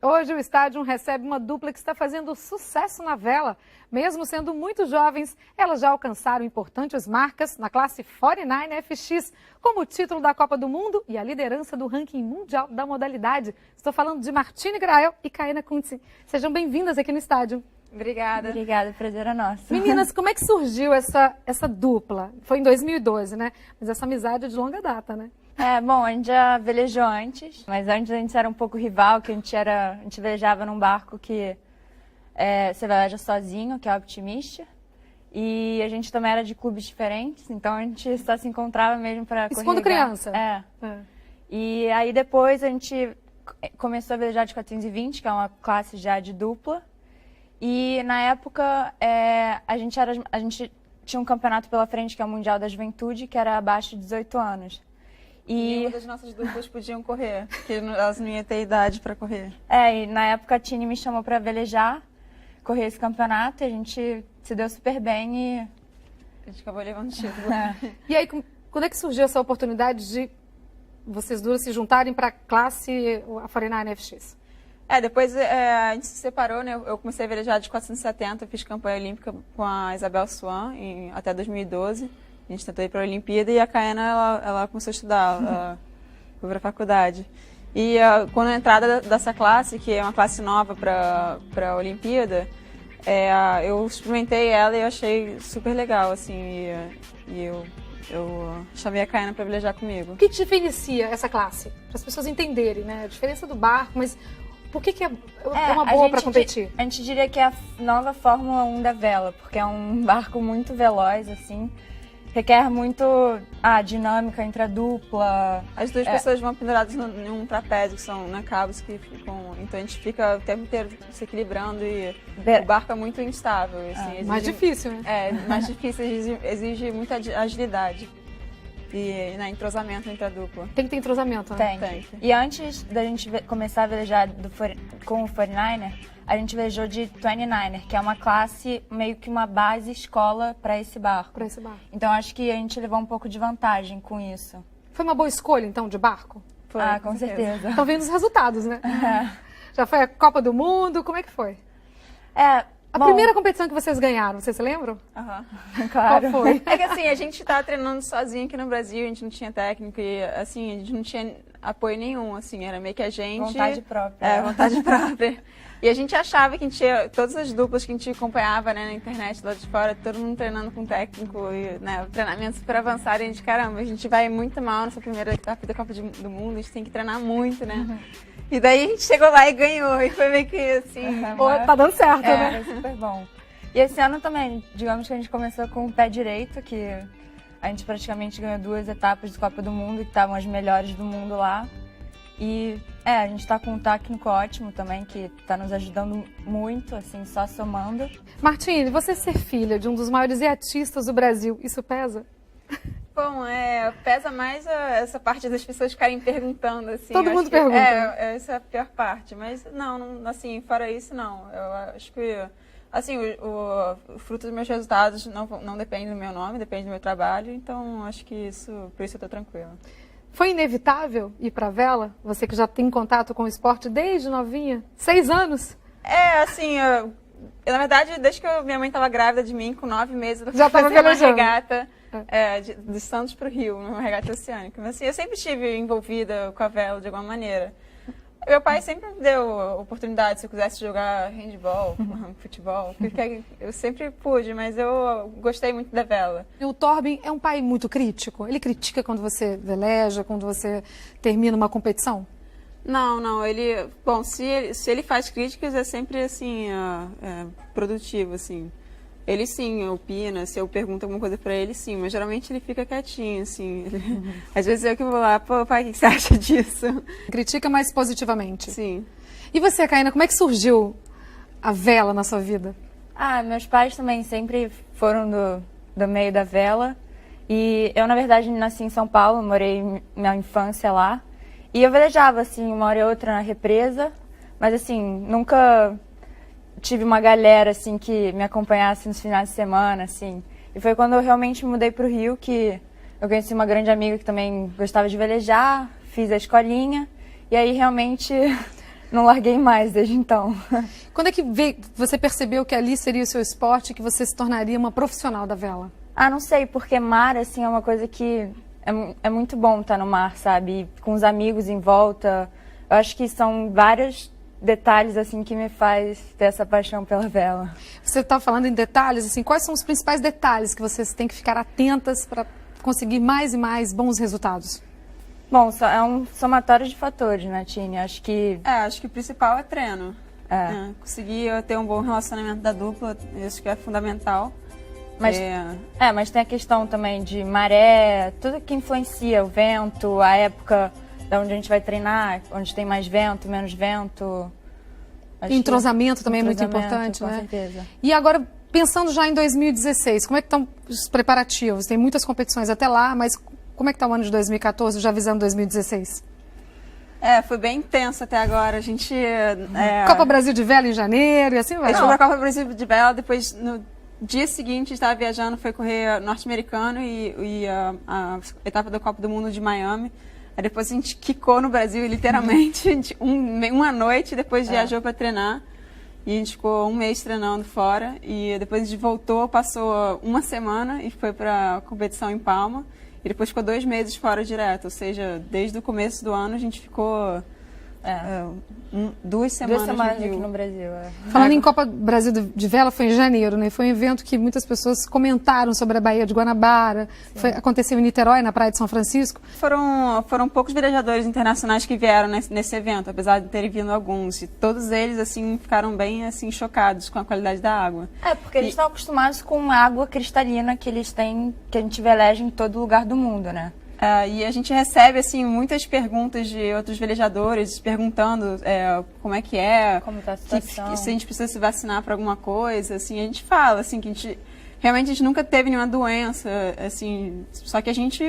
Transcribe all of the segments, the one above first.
Hoje o estádio recebe uma dupla que está fazendo sucesso na vela. Mesmo sendo muito jovens, elas já alcançaram importantes marcas na classe 49FX, como o título da Copa do Mundo e a liderança do ranking mundial da modalidade. Estou falando de Martine Grael e Kaena Kuntze. Sejam bem-vindas aqui no estádio. Obrigada. Obrigada, prazer é nosso. Meninas, como é que surgiu essa dupla? Foi em 2012, né? Mas essa amizade é de longa data, né? Bom, a gente já velejou antes, mas antes a gente era um pouco rival, que a gente velejava num barco que você veleja sozinho, que é o Optimist, e a gente também era de clubes diferentes, então a gente só se encontrava mesmo para correr. Isso quando criança? E aí depois a gente começou a velejar de 420, que é uma classe já de dupla, e na época a gente tinha um campeonato pela frente, que é o Mundial da Juventude, que era abaixo de 18 anos. E uma das nossas duplas podiam correr, porque elas não iam ter idade para correr. E na época a Tini me chamou para velejar, correr esse campeonato, e a gente se deu super bem e a gente acabou levando o título. E aí, quando é que surgiu essa oportunidade de vocês duas se juntarem para a classe a 49FX? Depois a gente se separou, né? Eu comecei a velejar de 470, fiz campanha olímpica com a Isabel Swan até 2012. A gente tentou ir para a Olimpíada e a Kaena, ela começou a estudar, ela foi para a faculdade. E quando a entrada dessa classe, que é uma classe nova para a Olimpíada, eu experimentei ela e eu achei super legal, assim, e eu chamei a Kaena para velejar comigo. O que diferencia essa classe? Para as pessoas entenderem, né? A diferença do barco, mas por que é uma boa para competir? A gente diria que é a nova Fórmula 1 da vela, porque é um barco muito veloz, assim. Requer muito a dinâmica entre a dupla. As duas pessoas vão penduradas em um trapézio, que são cabos que ficam... Então a gente fica o tempo inteiro se equilibrando e o barco é muito instável. Assim, mais difícil, né? Mais difícil, exige muita agilidade e entrosamento entre a dupla. Tem que ter entrosamento, né? Tem. E antes da gente começar a velejar com o 49er, a gente velejou de 29er, que é uma classe, meio que uma base escola para esse barco. Então acho que a gente levou um pouco de vantagem com isso. Foi uma boa escolha, então, de barco? Foi, com certeza. Estão vendo os resultados, né? Já foi a Copa do Mundo, como é que foi? A primeira competição que vocês ganharam, vocês se lembram? Claro. Qual foi? É que assim, a gente estava treinando sozinho aqui no Brasil, a gente não tinha técnico e assim, a gente não tinha apoio nenhum, assim, era meio que a gente... Vontade própria. Vontade própria. E a gente achava que a gente tinha, todas as duplas que a gente acompanhava, né, na internet lá de fora, todo mundo treinando com técnico e, né, treinamento super avançado, e a gente, caramba, a gente vai muito mal nessa primeira etapa da Copa do Mundo, a gente tem que treinar muito, né? E daí a gente chegou lá e ganhou, e foi meio que assim... Tá dando certo, né? Foi super bom. E esse ano também, digamos que a gente começou com o pé direito, que a gente praticamente ganhou 2 etapas de Copa do Mundo, que estavam as melhores do mundo lá. E a gente tá com um técnico ótimo também, que tá nos ajudando muito, assim, só somando. Martine, você ser filha de um dos maiores iatistas do Brasil, isso pesa? Bom, pesa mais essa parte das pessoas ficarem perguntando, assim. Todo mundo pergunta. Essa é a pior parte, mas não, assim, fora isso, não. Eu acho que, assim, o fruto dos meus resultados não depende do meu nome, depende do meu trabalho, então acho que por isso eu tô tranquila. Foi inevitável ir para a vela? Você que já tem contato com o esporte desde novinha? 6 anos? Assim, na verdade, desde que minha mãe estava grávida de mim, com 9 meses, eu já estava velejando. Uma regata de Santos para o Rio, uma regata oceânica. Mas assim, eu sempre estive envolvida com a vela de alguma maneira. Meu pai sempre me deu oportunidade, se eu quisesse jogar handball, futebol, porque eu sempre pude, mas eu gostei muito da vela. E o Torben é um pai muito crítico? Ele critica quando você veleja, quando você termina uma competição? Não, bom, se ele faz críticas é sempre assim, produtivo, assim. Ele sim opina, se eu pergunto alguma coisa pra ele, sim, mas geralmente ele fica quietinho, assim. Às vezes eu que vou lá, pô, pai, o que você acha disso? Critica mais positivamente. Sim. E você, Kaena, como é que surgiu a vela na sua vida? Meus pais também sempre foram do meio da vela. E eu, na verdade, nasci em São Paulo, morei minha infância lá. E eu velejava, assim, uma hora e outra na represa, mas, assim, nunca tive uma galera, assim, que me acompanhasse nos finais de semana, assim. E foi quando eu realmente mudei pro Rio que eu conheci uma grande amiga que também gostava de velejar, fiz a escolinha, e aí realmente não larguei mais desde então. Quando é que você percebeu que ali seria o seu esporte, que você se tornaria uma profissional da vela? Ah, não sei, porque mar, assim, é uma coisa que é muito bom estar no mar, sabe? E com os amigos em volta. Eu acho que são vários detalhes, assim, que me faz ter essa paixão pela vela. Você está falando em detalhes, assim, quais são os principais detalhes que vocês têm que ficar atentas para conseguir mais e mais bons resultados? Bom, é um somatório de fatores, né, Tine? Acho que Acho que o principal é treino. Conseguir ter um bom relacionamento da dupla, isso que é fundamental. Mas tem a questão também de maré, tudo que influencia, o vento, a época de onde a gente vai treinar, onde tem mais vento, menos vento. Entrosamento também é muito importante, com né? certeza. E agora, pensando já em 2016, como é que estão os preparativos? Tem muitas competições até lá, mas como é que está o ano de 2014, já visando 2016? Foi bem intenso até agora. A gente... Copa Brasil de Vela em janeiro e assim vai. A gente foi para a Copa Brasil de Vela, depois no dia seguinte a gente estava viajando, foi correr norte-americano e a etapa da Copa do Mundo de Miami. Aí depois a gente quicou no Brasil, literalmente, uma noite, depois viajou para treinar. E a gente ficou um mês treinando fora. E depois a gente voltou, passou uma semana e foi para a competição em Palma. E depois ficou 2 meses fora direto. Ou seja, desde o começo do ano a gente ficou 2 semanas, 2 semanas no Rio. aqui no Brasil. Falando em Copa Brasil de Vela, foi em janeiro, né? Foi um evento que muitas pessoas comentaram sobre a Baía de Guanabara. Aconteceu em Niterói, na Praia de São Francisco. Foram poucos velejadores internacionais que vieram nesse evento, apesar de terem vindo alguns. E todos eles, assim, ficaram bem, assim, chocados com a qualidade da água. Porque eles estão acostumados com água cristalina que eles têm, que a gente veleja em todo lugar do mundo, né? E a gente recebe, assim, muitas perguntas de outros velejadores perguntando como é que é, Como está a situação. se a gente precisa se vacinar para alguma coisa, assim, a gente fala, assim, que a gente nunca teve nenhuma doença, assim, só que a gente,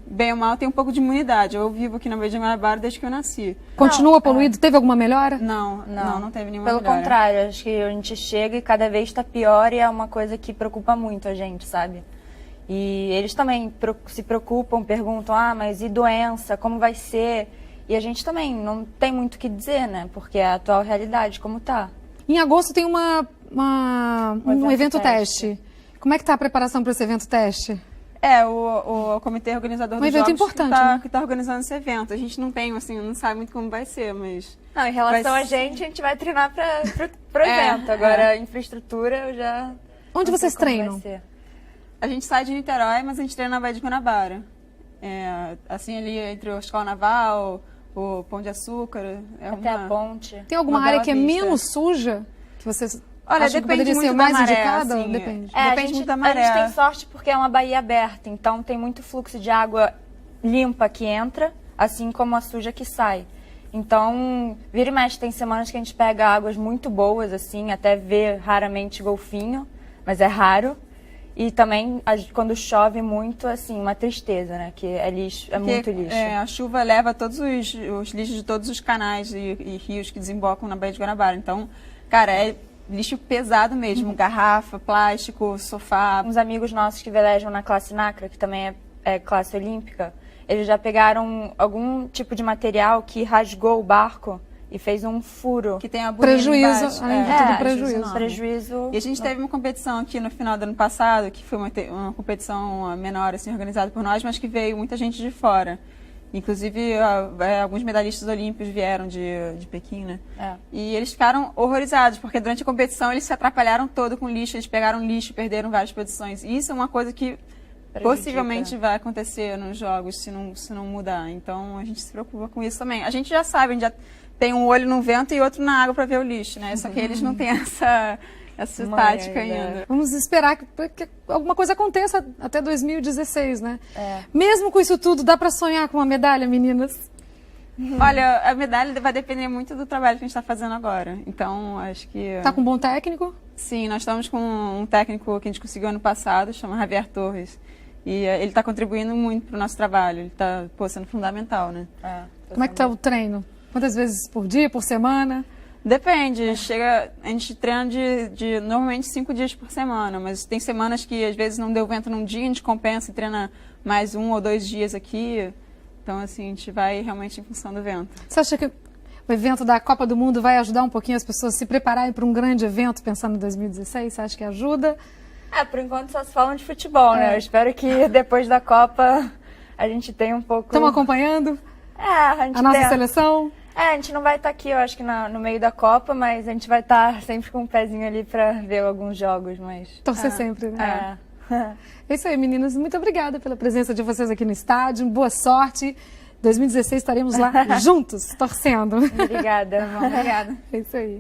bem ou mal, tem um pouco de imunidade. Eu vivo aqui na Baía de Guanabara desde que eu nasci. Continua poluído? Teve alguma melhora? Não teve nenhuma Pelo melhora. contrário, acho que a gente chega e cada vez está pior e é uma coisa que preocupa muito a gente, sabe? E eles também se preocupam, perguntam, mas e doença, como vai ser? E a gente também não tem muito o que dizer, né? Porque é a atual realidade, como tá. Em agosto tem um evento teste. Como é que está a preparação para esse evento teste? O comitê organizador dos evento jogos importante, né? que tá organizando esse evento. A gente não tem, assim, não sabe muito como vai ser, mas... Não, em relação a gente vai treinar pro evento. Agora, a infraestrutura eu já... Onde não sei vocês como vai treinam? ser. A gente sai de Niterói, mas a gente treina na Baía de Guanabara. Assim, ali entre o Escola Naval, o Pão de Açúcar. Até a ponte. Tem alguma Uma área bela que é vista. menos suja? Que vocês Olha, acham que depende poderia muito ser da mais maré, indicada? assim, Depende. Depende muito da maré. A gente tem sorte porque é uma baía aberta, então tem muito fluxo de água limpa que entra, assim como a suja que sai. Então, vira e mexe, tem semanas que a gente pega águas muito boas, assim, até vê raramente golfinho, mas é raro. E também, quando chove muito, assim, uma tristeza, né? Que é lixo, muito lixo. A chuva leva todos os lixos de todos os canais e rios que desembocam na Baía de Guanabara. Então, cara, é lixo pesado mesmo. Garrafa, plástico, sofá. Uns amigos nossos que velejam na classe NACRA, que também é classe olímpica, eles já pegaram algum tipo de material que rasgou o barco e fez um furo. Que tem a bolinha Prejuízo, embaixo. além de tudo, prejuízo. Prejuízo. E a gente teve uma competição aqui no final do ano passado, que foi uma competição menor, assim, organizada por nós, mas que veio muita gente de fora. Inclusive, alguns medalhistas olímpicos vieram de Pequim, né? E eles ficaram horrorizados, porque durante a competição eles se atrapalharam todo com lixo, eles pegaram lixo, perderam várias posições. E isso é uma coisa que possivelmente vai acontecer nos jogos, se não mudar. Então, a gente se preocupa com isso também. A gente já sabe, a gente já tem um olho no vento e outro na água para ver o lixo, né? Só que eles não têm essa tática ainda. Vamos esperar que alguma coisa aconteça até 2016, né? Mesmo com isso tudo, dá para sonhar com uma medalha, meninas? Olha, a medalha vai depender muito do trabalho que a gente está fazendo agora. Então, acho que... Tá com um bom técnico? Sim, nós estamos com um técnico que a gente conseguiu ano passado, chama Javier Torres. E ele está contribuindo muito para o nosso trabalho. Ele está sendo fundamental, né? Como é que tá o treino? Quantas vezes por dia, por semana? Depende. A gente treina de normalmente 5 dias por semana, mas tem semanas que às vezes não deu vento num dia, a gente compensa e treina mais 1 ou 2 dias aqui. Então, assim, a gente vai realmente em função do vento. Você acha que o evento da Copa do Mundo vai ajudar um pouquinho as pessoas a se prepararem para um grande evento pensando em 2016? Você acha que ajuda? Por enquanto só se falam de futebol, né? Eu espero que depois da Copa a gente tenha um pouco... Estamos acompanhando a gente a nossa seleção? A gente não vai estar aqui, eu acho que no meio da Copa, mas a gente vai estar sempre com um pezinho ali para ver alguns jogos, mas... Torcer sempre, né? É isso aí, meninas. Muito obrigada pela presença de vocês aqui no estádio. Boa sorte. 2016 estaremos lá juntos, torcendo. Obrigada. Obrigada. É isso aí.